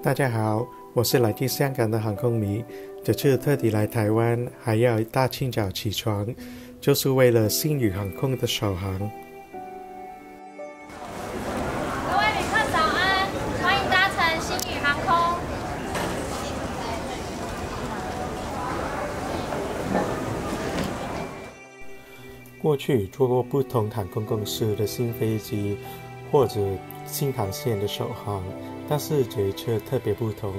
大家好，我是来自香港的航空迷，这次特地来台湾，还要大清早起床，就是为了星宇航空的首航。各位旅客早安，欢迎搭乘星宇航空。过去坐过不同航空公司的新飞机或者新航线的首航，但是这一次特别不同，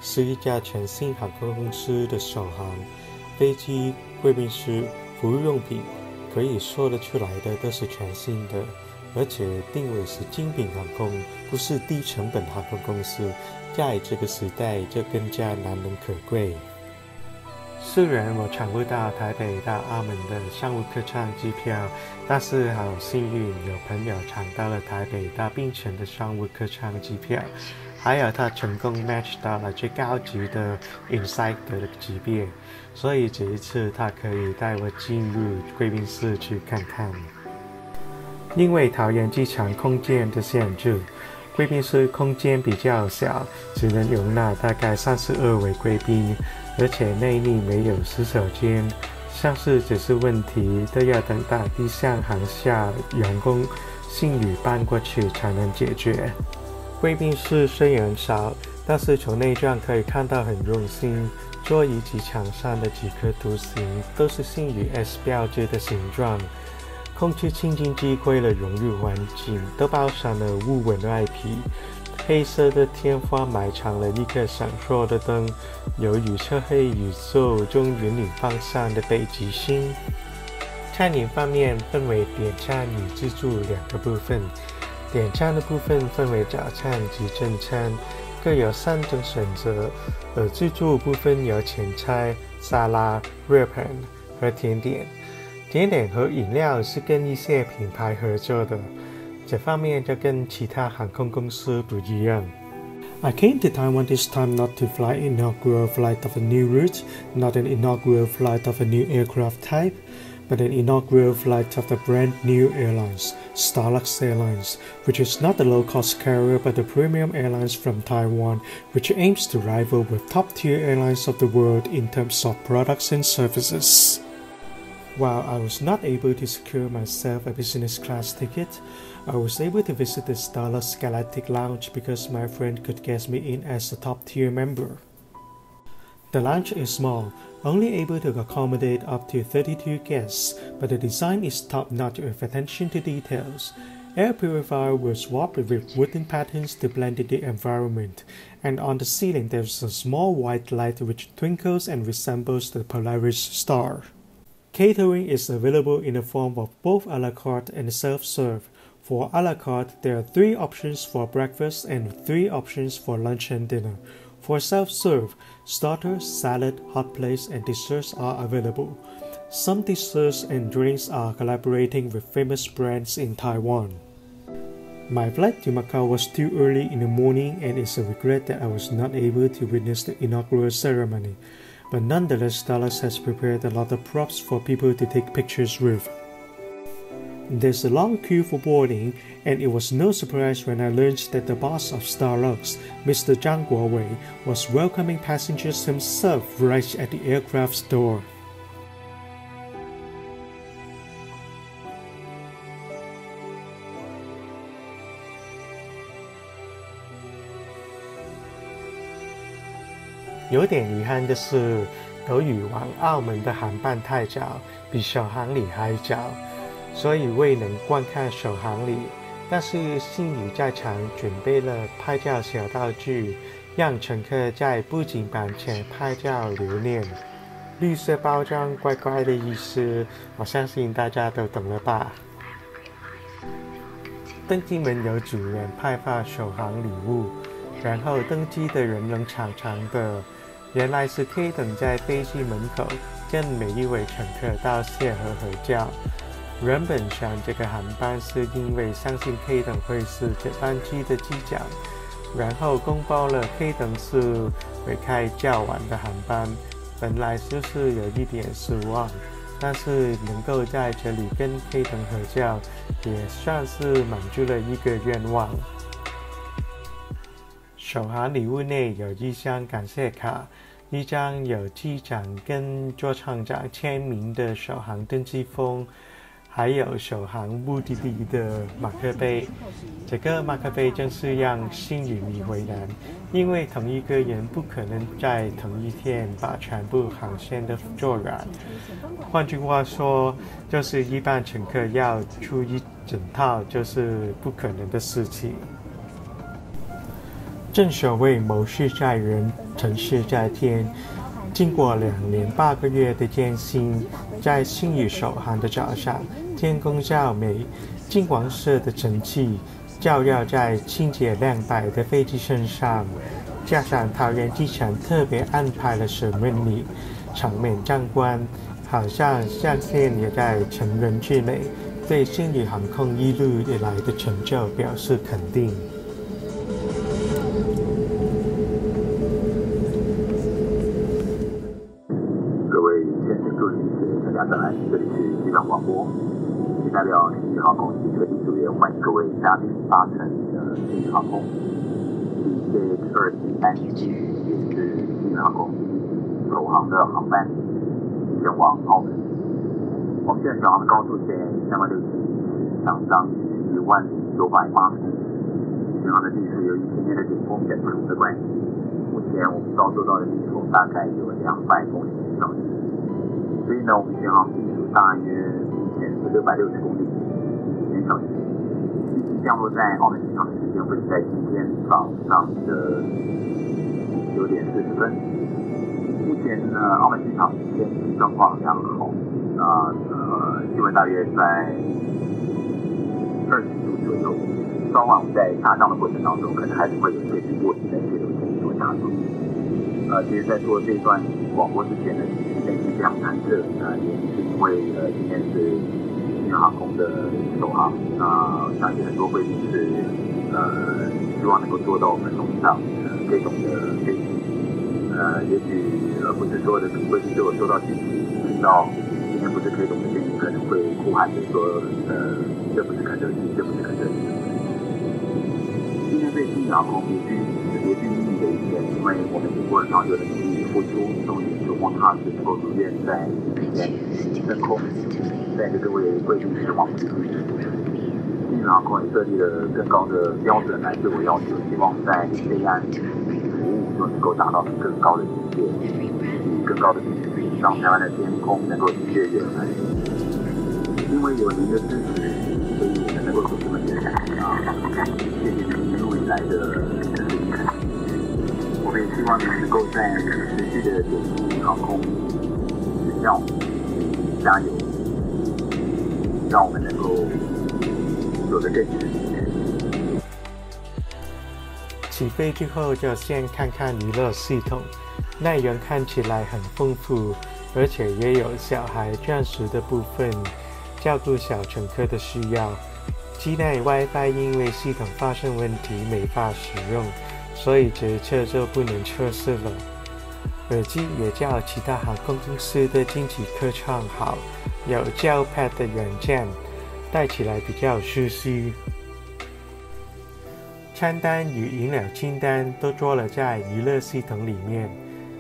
是一家全新航空公司的首航。飞机、贵宾室、服务用品，可以说得出来的都是全新的，而且定位是精品航空，不是低成本航空公司，在这个时代就更加难能可贵。虽然我抢不到台北到澳门的商务客舱机票，但是好幸运有朋友抢到了台北到槟城的商务客舱机票，还有他成功 match 到了最高级的 Insider 的级别，所以这一次他可以带我进入贵宾室去看看。因为桃园机场空间的限制，贵宾室空间比较小，只能容纳大概32位贵宾，而且内里没有洗手间，像是这些问题都要等到地上航厦员工星宇搬过去才能解决。贵宾室虽然少，但是从内装可以看到很用心，座椅及墙上的几颗图形都是星宇 S 标志的形状。空气清净机为了融入环境，都包上了雾纹外皮。黑色的天花埋藏了一颗闪烁的灯，有与漆黑宇宙中引领方向的北极星。餐饮方面分为点餐与自助两个部分。点餐的部分分为早餐及正餐，各有3种选择，而自助部分有前菜、沙拉、热盘和甜点。甜点和饮料是跟一些品牌合作的，这方面就跟其他航空公司不一样。I came to Taiwan this time not to fly an inaugural flight of a new route, not an inaugural flight of a new aircraft type, but an inaugural flight of the brand new airlines, Starlux Airlines, which is not a low-cost carrier but a premium airlines from Taiwan, which aims to rival with top-tier airlines of the world in terms of products and services. While I was not able to secure myself a business class ticket, I was able to visit the Starlux Galactic Lounge because my friend could get me in as a top-tier member. The lounge is small, only able to accommodate up to 32 guests, but the design is top-notch with attention to details. Air purifier was warped with wooden patterns to blend in the environment, and on the ceiling there is a small white light which twinkles and resembles the Polaris star. Catering is available in the form of both a la carte and self-serve. For a la carte, there are 3 options for breakfast and 3 options for lunch and dinner. For self-serve, starters, salad, hot plates, and desserts are available. Some desserts and drinks are collaborating with famous brands in Taiwan. My flight to Macau was too early in the morning, and it's a regret that I was not able to witness the inaugural ceremony. But nonetheless, Starlux has prepared a lot of props for people to take pictures with. There's a long queue for boarding, and it was no surprise when I learned that the boss of Starlux, Mr. Zhang Guowei, was welcoming passengers himself right at the aircraft's door. "有点遗憾的是，由于往澳门的航班太早，比首航礼还早，所以未能观看首航礼。但是星宇在场准备了拍照小道具，让乘客在布景板前拍照留念。绿色包装乖乖的意思，我相信大家都懂了吧？登机门有主人派发首航礼物，然后登机的人龙长长的。原来是 K 等在飞机门口跟每一位乘客道谢和合照。原本上这个航班是因为相信 K 等会是这班机的机长，然后公布了 K 等是会开较晚的航班，本来就是有一点失望，但是能够在这里跟 K 等合照，也算是满足了一个愿望。首航礼物内有一张感谢卡，一张有机长跟座舱长签名的首航登机封，还有首航目的地的马克杯。这个马克杯正是让星宇迷为难，因为同一个人不可能在同一天把全部航线都做完。换句话说，就是一般乘客要出一整套就是不可能的事情。正所谓谋事在人，成事在天。经过2年8个月的艰辛，在星宇首航的早上，天公照美，金黄色的蒸汽照耀在清洁亮白的飞机身上，加上桃园机场特别安排了审问礼，场面壮观，好像上线也在成人之美，对星宇航空一路以来的成就表示肯定。各位先生、各位女士、大家早安，这里是机长广播，仅代表星宇航空及飞机组员欢迎各位搭乘星宇航空第273机，也是星宇航空首航的航班前往澳门。我们现在首航的高度在360米，相当于11980米。巡航的地势由于今天的顶风等程的关系，目前我们遭受到的逆风大概有200公里以上，所以呢，我们巡航速度大约目前是660公里每小时。预计降落在澳门机场的时间会在今天早上的9点40分。目前呢，澳门机场天气状况良好，气温大约在20度左右。稍晚我们在下降的过程当中，可能还是会有些许过急的这种天气做加速。其实在做这一段广播之前呢，内心非常忐忑，原因是因为今天是星宇航空的首航，相信很多贵宾是希望能够坐到我们龙上这种的飞机，也许不是所有的贵宾都有受到讯息，知道今天不是K董的飞机可能会呼喊着说，这不是肯德基，这不是肯德基。今天对星宇航空别具意义的一天，因为我们经过了长久的努力与付出，终于如梦踏实，能够如愿在今天升空，带着各位贵宾前往目的地。星宇航空也设立了更高的标准来对我要求，希望在飞安服务就能够达到更高的境界，以更高的品质，让台湾的天空能够一跃远来。因为有您的支持，所以我们能够走这么远谢谢您一路以来的支持。我们也希望您能够在持续的给星宇航空指教、加油，让我们能够走得更远。起飞之后就先看看娱乐系统，内容看起来很丰富，而且也有小孩暂时的部分，照顾小乘客的需要。机内 WiFi 因为系统发生问题没法使用，所以这次就不能测试了。耳机也较其他航空公司的经济客舱好，有 GelPad 的软件，戴起来比较舒适。餐单与饮料清单都做了在娱乐系统里面。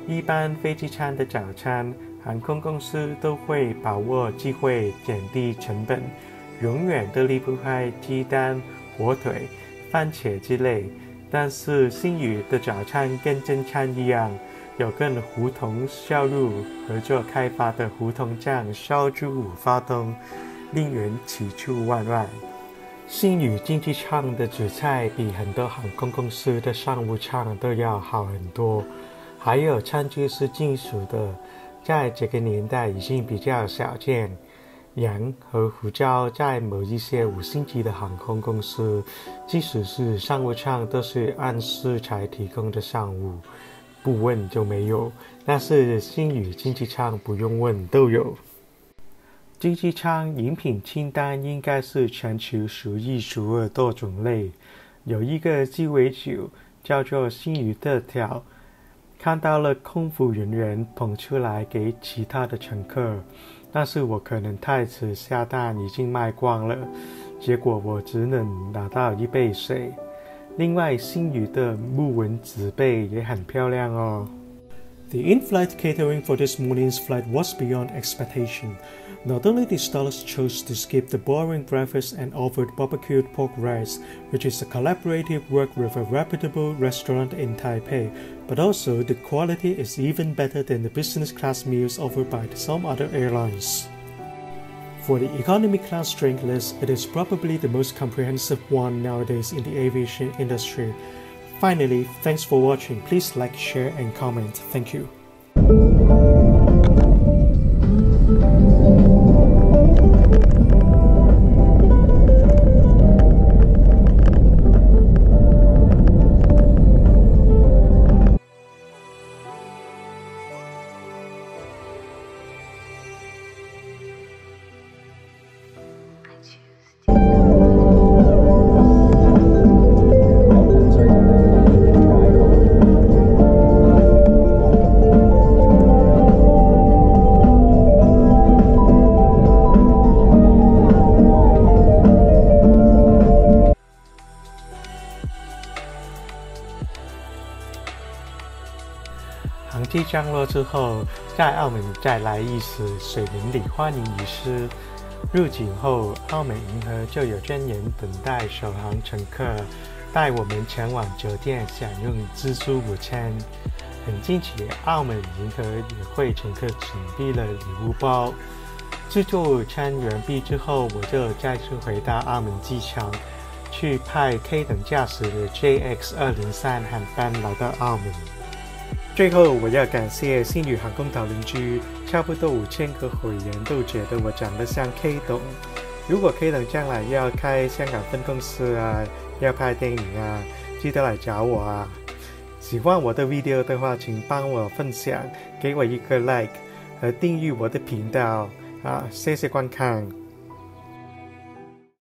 一般飞机餐的早餐，航空公司都会把握机会减低成本，永远都离不开鸡蛋、火腿、番茄之类。但是星宇的早餐跟正餐一样，有跟胡同烧肉合作开发的胡同酱烧猪五花冻，令人喜出望外。星宇经济舱的主菜比很多航空公司的商务舱都要好很多，还有餐具是金属的，在这个年代已经比较少见。羊和胡椒在某一些5星级的航空公司，即使是商务舱都是按食材提供的商务，不问就没有，但是星宇经济舱不用问都有。经济舱饮品清单应该是全球数一数二多种类，有一个鸡尾酒叫做星宇特调，看到了空服人员捧出来给其他的乘客，但是我可能太迟下单已经卖光了，结果我只能拿到一杯水。另外，新宇的木纹纸背也很漂亮哦。The in-flight catering for this morning's flight was beyond expectation. Not only did Starlux chose to skip the boring breakfast and offered barbecued pork rice, which is a collaborative work with a reputable restaurant in Taipei, but also the quality is even better than the business class meals offered by some other airlines. For the economy class drink list, it is probably the most comprehensive one nowadays in the aviation industry. Finally, thanks for watching. Please like, share, and comment. Thank you. 航机降落之后，在澳门再来一次水帘礼欢迎仪式。入境后，澳门银河就有专人等待首航乘客，带我们前往酒店享用自助午餐。很惊奇，澳门银河也为乘客准备了礼物包。自助午餐完毕之后，我就再次回到澳门机场，去派 K 等驾驶的 JX203 航班来到澳门。最后，我要感谢星宇航空岛邻居，差不多5000个会员都觉得我长得像 K 董。如果 K 董将来要开香港分公司啊，要拍电影啊，记得来找我啊！喜欢我的 video 的话，请帮我分享，给我一个 like 和订阅我的频道啊！谢谢观看。